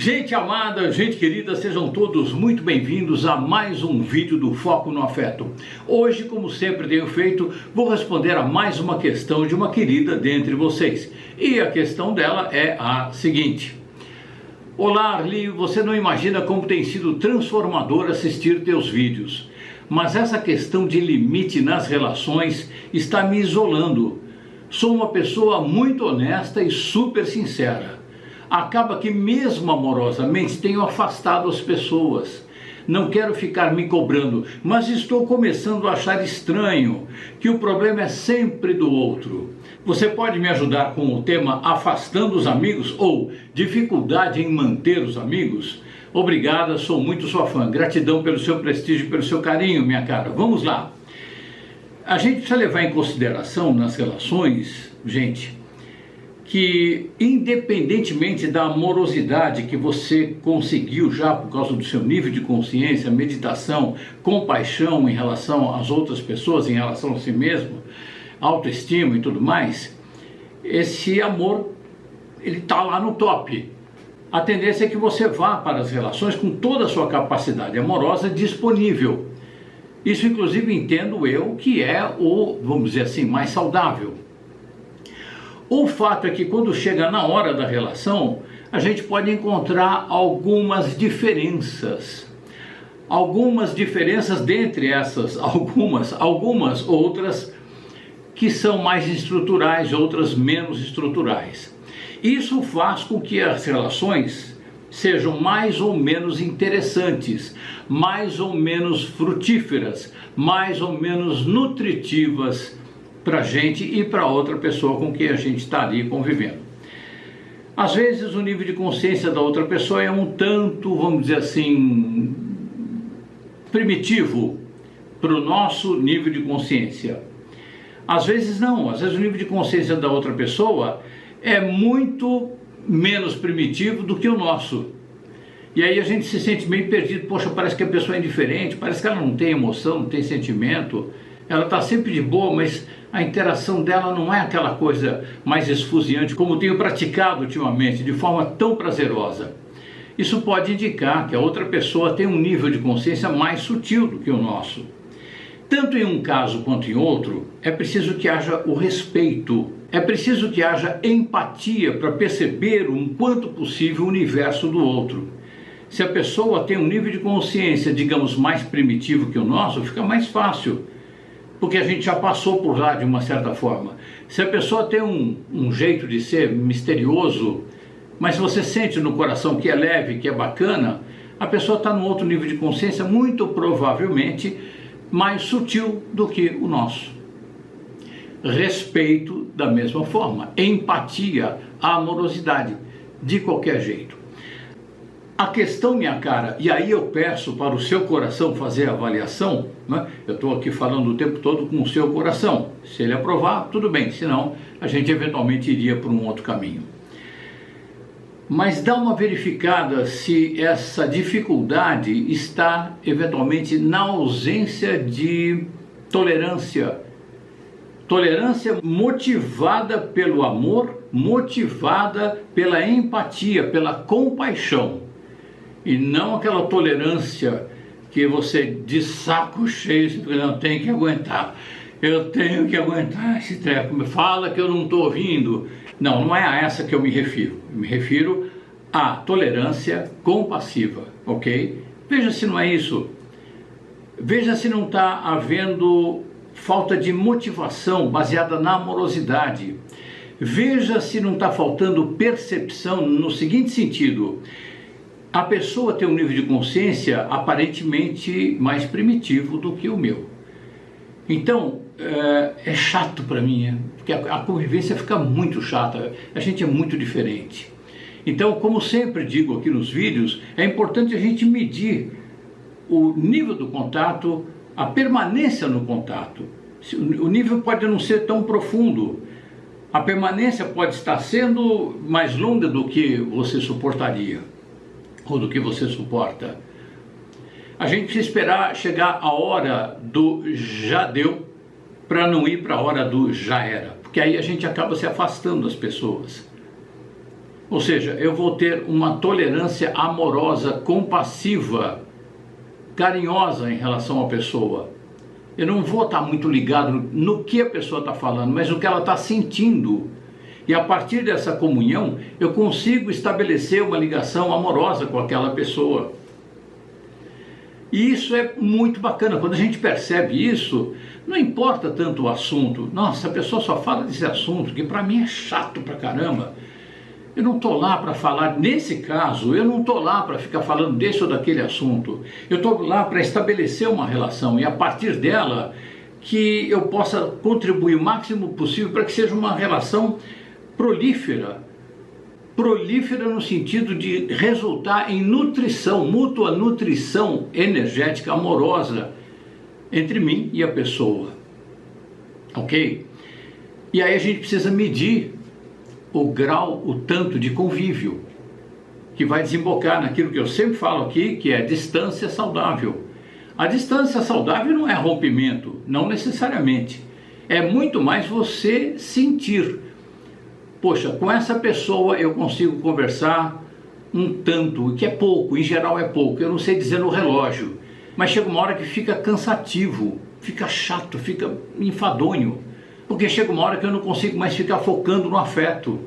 Gente amada, gente querida, sejam todos muito bem-vindos a mais um vídeo do Foco no Afeto. Hoje, como sempre tenho feito, vou responder a mais uma questão de uma querida dentre vocês. E a questão dela é a seguinte: Olá Arli, você não imagina como tem sido transformador assistir teus vídeos, mas essa questão de limite nas relações está me isolando. Sou uma pessoa muito honesta e super sincera. Acaba que mesmo amorosamente tenho afastado as pessoas. Não quero ficar me cobrando, mas estou começando a achar estranho que o problema é sempre do outro. Você pode me ajudar com o tema afastando os amigos ou dificuldade em manter os amigos? Obrigada, sou muito sua fã. Gratidão pelo seu prestígio e pelo seu carinho, minha cara. Vamos lá. A gente precisa levar em consideração nas relações, gente, que independentemente da amorosidade que você conseguiu já por causa do seu nível de consciência, meditação, compaixão em relação às outras pessoas, em relação a si mesmo, autoestima e tudo mais, esse amor, ele está lá no top. A tendência é que você vá para as relações com toda a sua capacidade amorosa disponível. Isso inclusive entendo eu que é o, vamos dizer assim, mais saudável. O fato é que quando chega na hora da relação, a gente pode encontrar algumas diferenças. Algumas diferenças dentre essas, algumas outras que são mais estruturais, outras menos estruturais. Isso faz com que as relações sejam mais ou menos interessantes, mais ou menos frutíferas, mais ou menos nutritivas para a gente e para outra pessoa com quem a gente está ali convivendo. Às vezes o nível de consciência da outra pessoa é um tanto, vamos dizer assim, primitivo para o nosso nível de consciência. Às vezes não, às vezes o nível de consciência da outra pessoa é muito menos primitivo do que o nosso. E aí a gente se sente meio perdido. Poxa, parece que a pessoa é indiferente, parece que ela não tem emoção, não tem sentimento. Ela está sempre de boa, mas a interação dela não é aquela coisa mais esfuziante como tenho praticado ultimamente, de forma tão prazerosa. Isso pode indicar que a outra pessoa tem um nível de consciência mais sutil do que o nosso. Tanto em um caso quanto em outro, é preciso que haja o respeito, é preciso que haja empatia para perceber o quanto possível o universo do outro. Se a pessoa tem um nível de consciência, digamos, mais primitivo que o nosso, fica mais fácil, porque a gente já passou por lá de uma certa forma. Se a pessoa tem um jeito de ser misterioso, mas você sente no coração que é leve, que é bacana, a pessoa está num outro nível de consciência, muito provavelmente mais sutil do que o nosso. Respeito da mesma forma, empatia, amorosidade, de qualquer jeito. A questão, minha cara, e aí eu peço para o seu coração fazer a avaliação, né? Eu estou aqui falando o tempo todo com o seu coração. Se ele aprovar, tudo bem, senão a gente eventualmente iria por um outro caminho. Mas dá uma verificada se essa dificuldade está eventualmente na ausência de tolerância. Tolerância motivada pelo amor, motivada pela empatia, pela compaixão. E não aquela tolerância que você de saco cheio, você não tem que aguentar. Eu tenho que aguentar esse treco. Me fala que eu não estou ouvindo. Não, não é a essa que eu me refiro. Eu me refiro à tolerância compassiva, ok? Veja se não é isso. Veja se não está havendo falta de motivação baseada na amorosidade. Veja se não está faltando percepção no seguinte sentido: a pessoa tem um nível de consciência aparentemente mais primitivo do que o meu. Então, é chato para mim, porque a convivência fica muito chata, a gente é muito diferente. Então, como sempre digo aqui nos vídeos, é importante a gente medir o nível do contato, a permanência no contato. O nível pode não ser tão profundo, a permanência pode estar sendo mais longa do que você suportaria, ou do que você suporta. A gente precisa esperar chegar a hora do já deu, para não ir para a hora do já era, porque aí a gente acaba se afastando das pessoas. Ou seja, eu vou ter uma tolerância amorosa, compassiva, carinhosa em relação à pessoa. Eu não vou estar muito ligado no que a pessoa está falando, mas no que ela está sentindo. E a partir dessa comunhão, eu consigo estabelecer uma ligação amorosa com aquela pessoa. E isso é muito bacana. Quando a gente percebe isso, não importa tanto o assunto. Nossa, a pessoa só fala desse assunto, que para mim é chato pra caramba. Eu não estou lá para falar, nesse caso, eu não estou lá para ficar falando desse ou daquele assunto. Eu estou lá para estabelecer uma relação e a partir dela que eu possa contribuir o máximo possível para que seja uma relação prolífera. Prolífera no sentido de resultar em nutrição, mútua nutrição energética amorosa entre mim e a pessoa. Ok? E aí a gente precisa medir o grau, o tanto de convívio, que vai desembocar naquilo que eu sempre falo aqui, que é distância saudável. A distância saudável não é rompimento, não necessariamente. É muito mais você sentir. Poxa, com essa pessoa eu consigo conversar um tanto, que é pouco, em geral é pouco, eu não sei dizer no relógio, mas chega uma hora que fica cansativo, fica chato, fica enfadonho. Porque chega uma hora que eu não consigo mais ficar focando no afeto.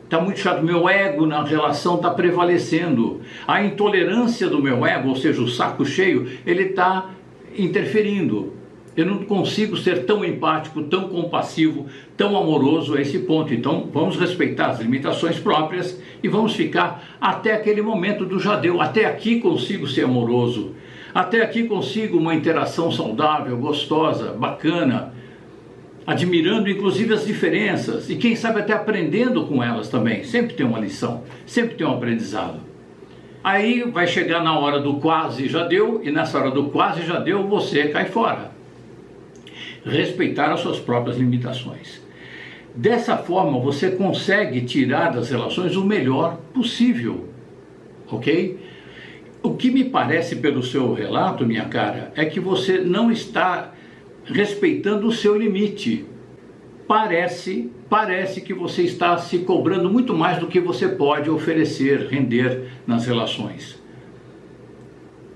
Está muito chato, meu ego na relação está prevalecendo. A intolerância do meu ego, ou seja, o saco cheio, ele está interferindo. Eu não consigo ser tão empático, tão compassivo, tão amoroso a esse ponto. Então vamos respeitar as limitações próprias e vamos ficar até aquele momento do já deu. Até aqui consigo ser amoroso. Até aqui consigo uma interação saudável, gostosa, bacana, admirando inclusive as diferenças e quem sabe até aprendendo com elas também. Sempre tem uma lição, sempre tem um aprendizado. Aí vai chegar na hora do quase já deu e nessa hora do quase já deu você cai fora. Respeitar as suas próprias limitações. Dessa forma você consegue tirar das relações o melhor possível, ok? O que me parece pelo seu relato, minha cara, é que você não está respeitando o seu limite. Parece que você está se cobrando muito mais do que você pode oferecer, render nas relações.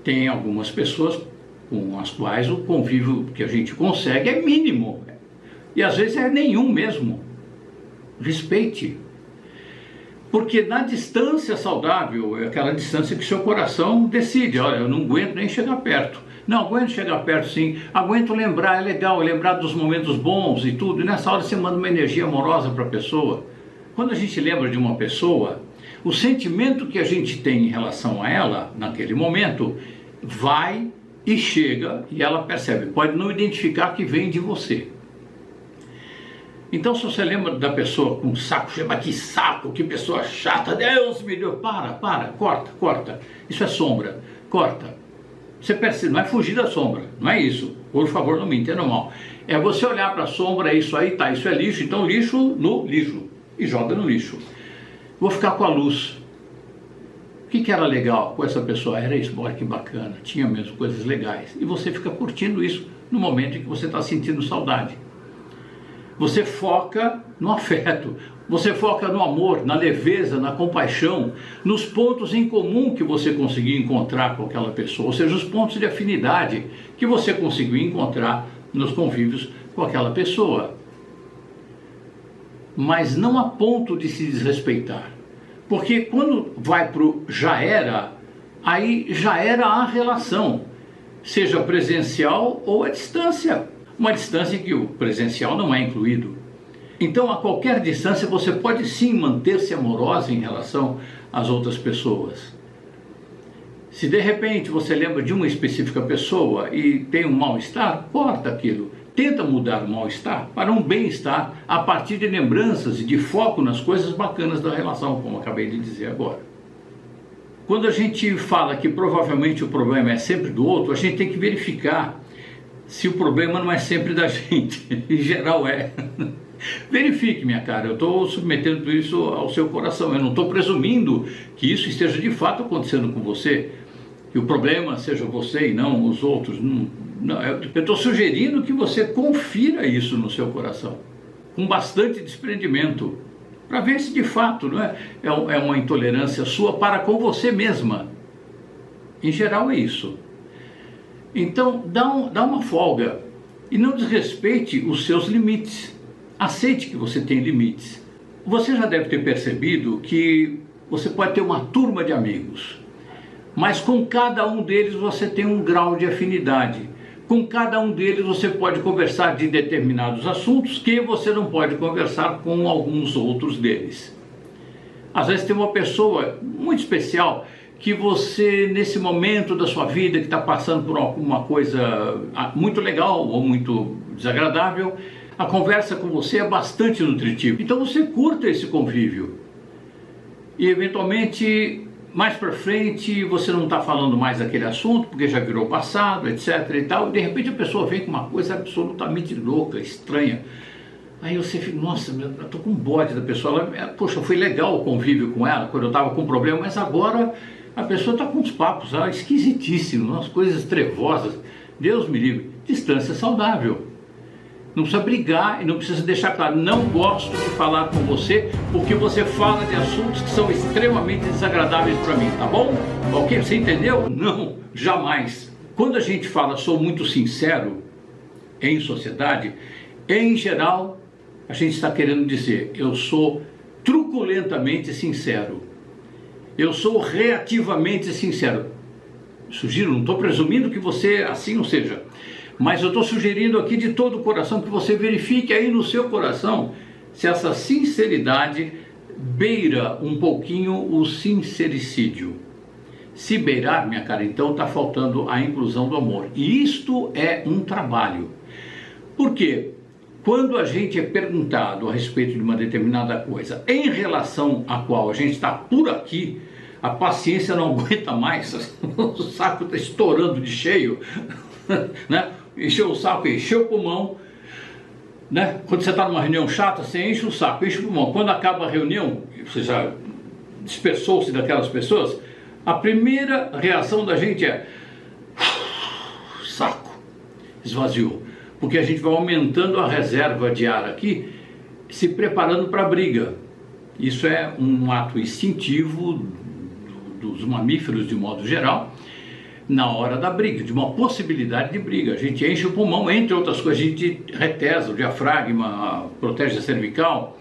Tem algumas pessoas com as quais o convívio que a gente consegue é mínimo. E às vezes é nenhum mesmo. Respeite. Porque na distância saudável, é aquela distância que seu coração decide, olha, eu não aguento nem chegar perto. Não, aguento chegar perto sim, aguento lembrar, é legal, lembrar dos momentos bons e tudo, e nessa hora você manda uma energia amorosa para a pessoa. Quando a gente lembra de uma pessoa, o sentimento que a gente tem em relação a ela, naquele momento, vai e chega e ela percebe, pode não identificar que vem de você. Então se você lembra da pessoa com saco cheio, mas que saco, que pessoa chata, Deus me deu, corta, isso é sombra, corta. Você percebe, não é fugir da sombra, não é isso, por favor não me entenda mal. É você olhar para a sombra, é isso aí, tá, isso é lixo, então lixo no lixo, e joga no lixo. Vou ficar com a luz. O que era legal com essa pessoa? Era isso, olha que bacana, tinha mesmo coisas legais. E você fica curtindo isso no momento em que você está sentindo saudade. Você foca no afeto, você foca no amor, na leveza, na compaixão, nos pontos em comum que você conseguiu encontrar com aquela pessoa, ou seja, os pontos de afinidade que você conseguiu encontrar nos convívios com aquela pessoa. Mas não a ponto de se desrespeitar, porque quando vai para o já era, aí já era a relação, seja presencial ou à distância. Uma distância em que o presencial não é incluído. Então, a qualquer distância, você pode sim manter-se amorosa em relação às outras pessoas. Se de repente você lembra de uma específica pessoa e tem um mal-estar, corta aquilo. Tenta mudar o mal-estar para um bem-estar a partir de lembranças e de foco nas coisas bacanas da relação, como acabei de dizer agora. Quando a gente fala que provavelmente o problema é sempre do outro, a gente tem que verificar se o problema não é sempre da gente, em geral é. Verifique, minha cara, eu estou submetendo isso ao seu coração, eu não estou presumindo que isso esteja de fato acontecendo com você, que o problema seja você e não os outros. Não, eu estou sugerindo que você confira isso no seu coração, com bastante desprendimento, para ver se de fato não é uma intolerância sua para com você mesma. Em geral é isso. Então dá uma folga e não desrespeite os seus limites. Aceite que você tem limites. Você já deve ter percebido que você pode ter uma turma de amigos, mas com cada um deles você tem um grau de afinidade. Com cada um deles você pode conversar de determinados assuntos que você não pode conversar com alguns outros deles. Às vezes tem uma pessoa muito especial que você, nesse momento da sua vida, que está passando por alguma coisa muito legal ou muito desagradável, a conversa com você é bastante nutritiva. Então você curta esse convívio. E eventualmente, mais para frente, você não está falando mais daquele assunto, porque já virou passado, etc. e tal. E de repente a pessoa vem com uma coisa absolutamente louca, estranha. Aí você fica, nossa, eu estou com bode da pessoa. Poxa, foi legal o convívio com ela, quando eu estava com problema, mas agora a pessoa está com uns papos esquisitíssimos, umas coisas trevosas. Deus me livre. Distância saudável. Não precisa brigar e não precisa deixar claro, não gosto de falar com você porque você fala de assuntos que são extremamente desagradáveis para mim, tá bom? Ok? Você entendeu? Não, jamais. Quando a gente fala sou muito sincero em sociedade, em geral, a gente está querendo dizer eu sou truculentamente sincero. Eu sou reativamente sincero. Sugiro, não estou presumindo que você assim não seja. Mas eu estou sugerindo aqui de todo o coração que você verifique aí no seu coração se essa sinceridade beira um pouquinho o sincericídio. Se beirar, minha cara, então está faltando a inclusão do amor. E isto é um trabalho. Por quê? Quando a gente é perguntado a respeito de uma determinada coisa, em relação à qual a gente está por aqui, a paciência não aguenta mais, o saco está estourando de cheio, né? Encheu o saco, encheu o pulmão, né? Quando você está numa reunião chata, você enche o saco, enche o pulmão. Quando acaba a reunião, você já dispersou-se daquelas pessoas, a primeira reação da gente é saco, esvaziou. Porque a gente vai aumentando a reserva de ar aqui, se preparando para a briga. Isso é um ato instintivo dos mamíferos de modo geral, na hora da briga, de uma possibilidade de briga. A gente enche o pulmão, entre outras coisas, a gente retesa o diafragma, protege a cervical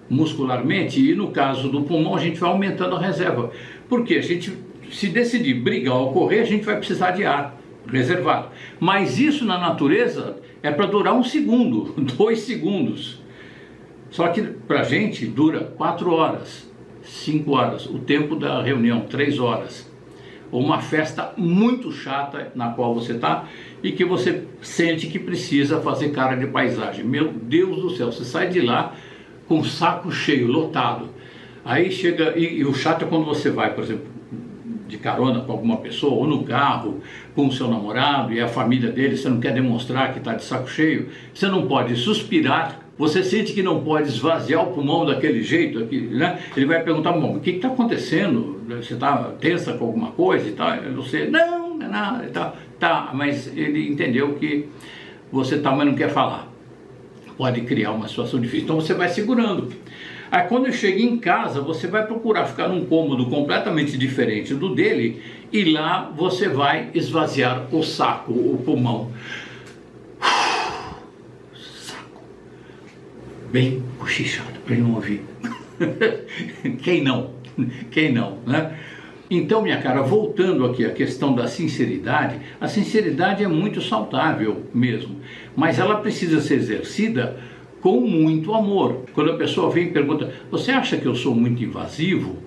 muscularmente, e no caso do pulmão a gente vai aumentando a reserva. Porque a gente, se decidir brigar ou correr, a gente vai precisar de ar reservado. Mas isso na natureza é para durar 1 segundo, 2 segundos. Só que para a gente dura 4 horas, 5 horas, o tempo da reunião, 3 horas. Ou uma festa muito chata na qual você está e que você sente que precisa fazer cara de paisagem. Meu Deus do céu, você sai de lá com o saco cheio, lotado. Aí chega, e o chato é quando você vai, por exemplo, de carona com alguma pessoa, ou no carro, com o seu namorado e a família dele, você não quer demonstrar que está de saco cheio, você não pode suspirar, você sente que não pode esvaziar o pulmão daquele jeito, aqui, né? Ele vai perguntar, bom, o que está acontecendo? Você está tensa com alguma coisa e tal? Você, não é nada e tal. Tá, mas ele entendeu que você tá, mas não quer falar. Pode criar uma situação difícil, então você vai segurando. Aí quando chega em casa, você vai procurar ficar num cômodo completamente diferente do dele e lá você vai esvaziar o saco, o pulmão. Saco. Bem cochichado, para ele não ouvir. Quem não? Quem não, né? Então, minha cara, voltando aqui à questão da sinceridade, a sinceridade é muito saudável mesmo, mas ela precisa ser exercida com muito amor. Quando a pessoa vem e pergunta, você acha que eu sou muito invasivo?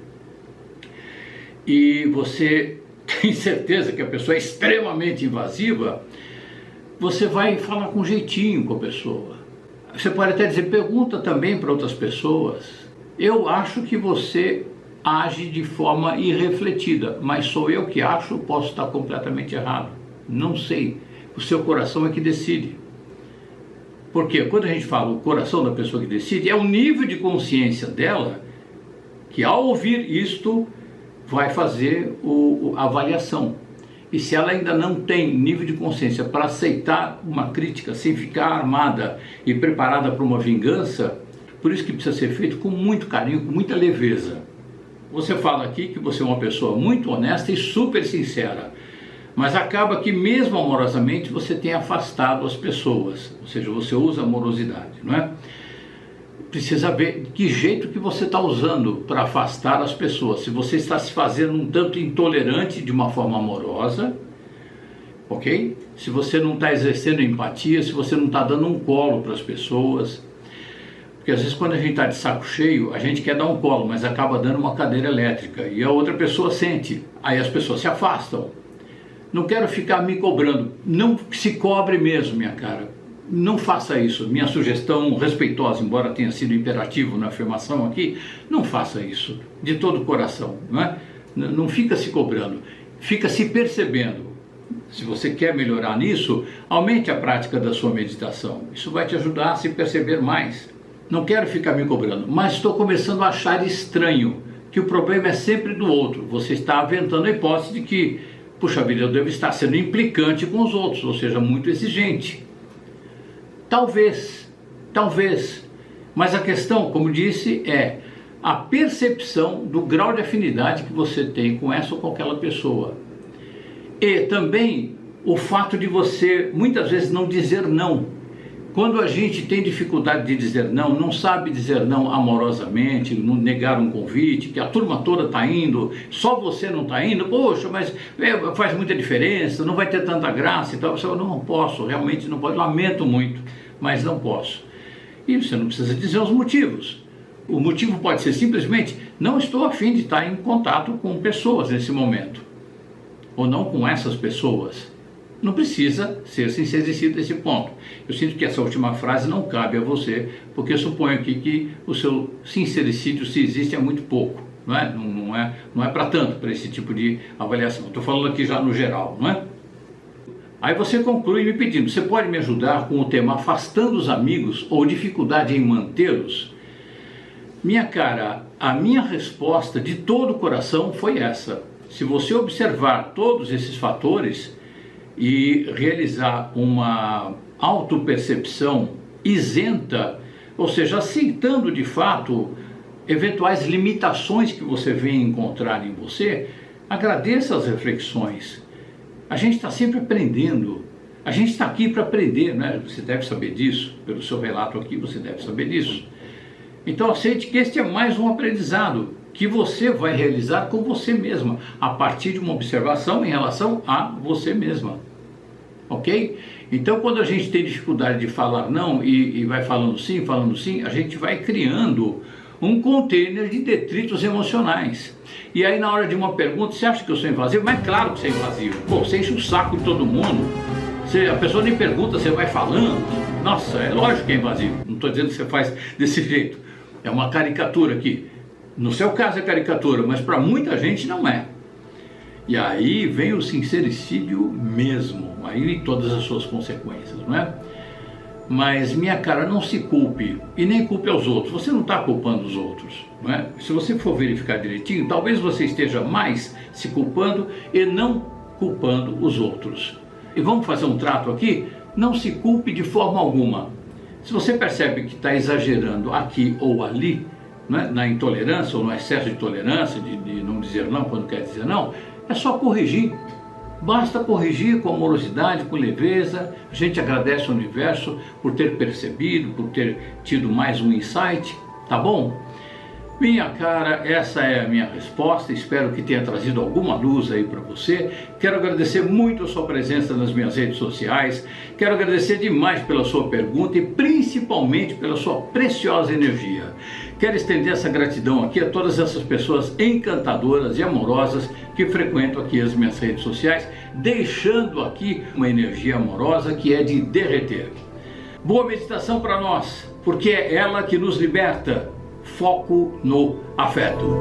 E você tem certeza que a pessoa é extremamente invasiva, você vai falar com jeitinho com a pessoa. Você pode até dizer, pergunta também para outras pessoas. Eu acho que você age de forma irrefletida, mas sou eu que acho, posso estar completamente errado. Não sei. O seu coração é que decide. Porque quando a gente fala o coração da pessoa que decide, é o nível de consciência dela que ao ouvir isto vai fazer a avaliação. E se ela ainda não tem nível de consciência para aceitar uma crítica sem ficar armada e preparada para uma vingança, Por isso que precisa ser feito com muito carinho, com muita leveza. Você fala aqui que você é uma pessoa muito honesta e super sincera, mas acaba que mesmo amorosamente você tem afastado as pessoas, ou seja, você usa amorosidade, não é? Precisa ver que jeito que você está usando para afastar as pessoas. Se você está se fazendo um tanto intolerante de uma forma amorosa, ok? Se você não está exercendo empatia, se você não está dando um colo para as pessoas. Porque às vezes quando a gente está de saco cheio, a gente quer dar um colo, mas acaba dando uma cadeira elétrica. E a outra pessoa sente, aí as pessoas se afastam. Não quero ficar me cobrando. Não se cobre mesmo, minha cara. Não faça isso. Minha sugestão respeitosa, embora tenha sido imperativo na afirmação aqui, não faça isso de todo o coração, não é? Não fica se cobrando, fica se percebendo. Se você quer melhorar nisso, aumente a prática da sua meditação. Isso vai te ajudar a se perceber mais. Não quero ficar me cobrando, mas estou começando a achar estranho que o problema é sempre do outro. Você está aventando a hipótese de que, puxa vida, eu devo estar sendo implicante com os outros, ou seja, muito exigente. Talvez, mas a questão, como disse, é a percepção do grau de afinidade que você tem com essa ou com aquela pessoa. E também o fato de você muitas vezes não dizer não. Quando a gente tem dificuldade de dizer não, não sabe dizer não amorosamente, não negar um convite, que a turma toda está indo, só você não está indo, poxa, mas faz muita diferença, não vai ter tanta graça e tal. Você fala, não posso, realmente não posso, lamento muito, mas não posso. E você não precisa dizer os motivos. O motivo pode ser simplesmente, não estou a fim de estar em contato com pessoas nesse momento, ou não com essas pessoas. Não precisa ser sincericídio desse ponto. Eu sinto que essa última frase não cabe a você, porque eu suponho aqui que o seu sincericídio, se existe, é muito pouco. Não é para tanto, para esse tipo de avaliação. Estou falando aqui já no geral, não é? Aí você conclui me pedindo, você pode me ajudar com o tema afastando os amigos ou dificuldade em mantê-los? Minha cara, a minha resposta de todo o coração foi essa. Se você observar todos esses fatores e realizar uma autopercepção isenta, ou seja, aceitando de fato eventuais limitações que você venha encontrar em você, agradeça as reflexões. A gente está sempre aprendendo, a gente está aqui para aprender, né? Você deve saber disso, pelo seu relato aqui você deve saber disso. Então aceite que este é mais um aprendizado que você vai realizar com você mesma, a partir de uma observação em relação a você mesma, ok? Então quando a gente tem dificuldade de falar não e vai falando sim, a gente vai criando um container de detritos emocionais. E aí na hora de uma pergunta, você acha que eu sou invasivo? Mas claro que você é invasivo. Pô, você enche o saco de todo mundo, a pessoa nem pergunta, você vai falando. Nossa, é lógico que é invasivo. Não estou dizendo que você faz desse jeito. É uma caricatura aqui. No seu caso é caricatura, mas para muita gente não é. E aí vem o sincericídio mesmo, aí todas as suas consequências, não é? Mas minha cara, não se culpe e nem culpe aos outros. Você não está culpando os outros, não é? Se você for verificar direitinho, talvez você esteja mais se culpando e não culpando os outros. E vamos fazer um trato aqui? Não se culpe de forma alguma. Se você percebe que está exagerando aqui ou ali, né, na intolerância ou no excesso de tolerância, de não dizer não quando quer dizer não, é só corrigir. Basta corrigir com amorosidade, com leveza. A gente agradece ao universo por ter percebido, por ter tido mais um insight, tá bom? Minha cara, essa é a minha resposta, espero que tenha trazido alguma luz aí para você. Quero agradecer muito a sua presença nas minhas redes sociais, quero agradecer demais pela sua pergunta e principalmente pela sua preciosa energia. Quero estender essa gratidão aqui a todas essas pessoas encantadoras e amorosas que frequentam aqui as minhas redes sociais, deixando aqui uma energia amorosa que é de derreter. Boa meditação para nós, porque é ela que nos liberta. Foco no afeto.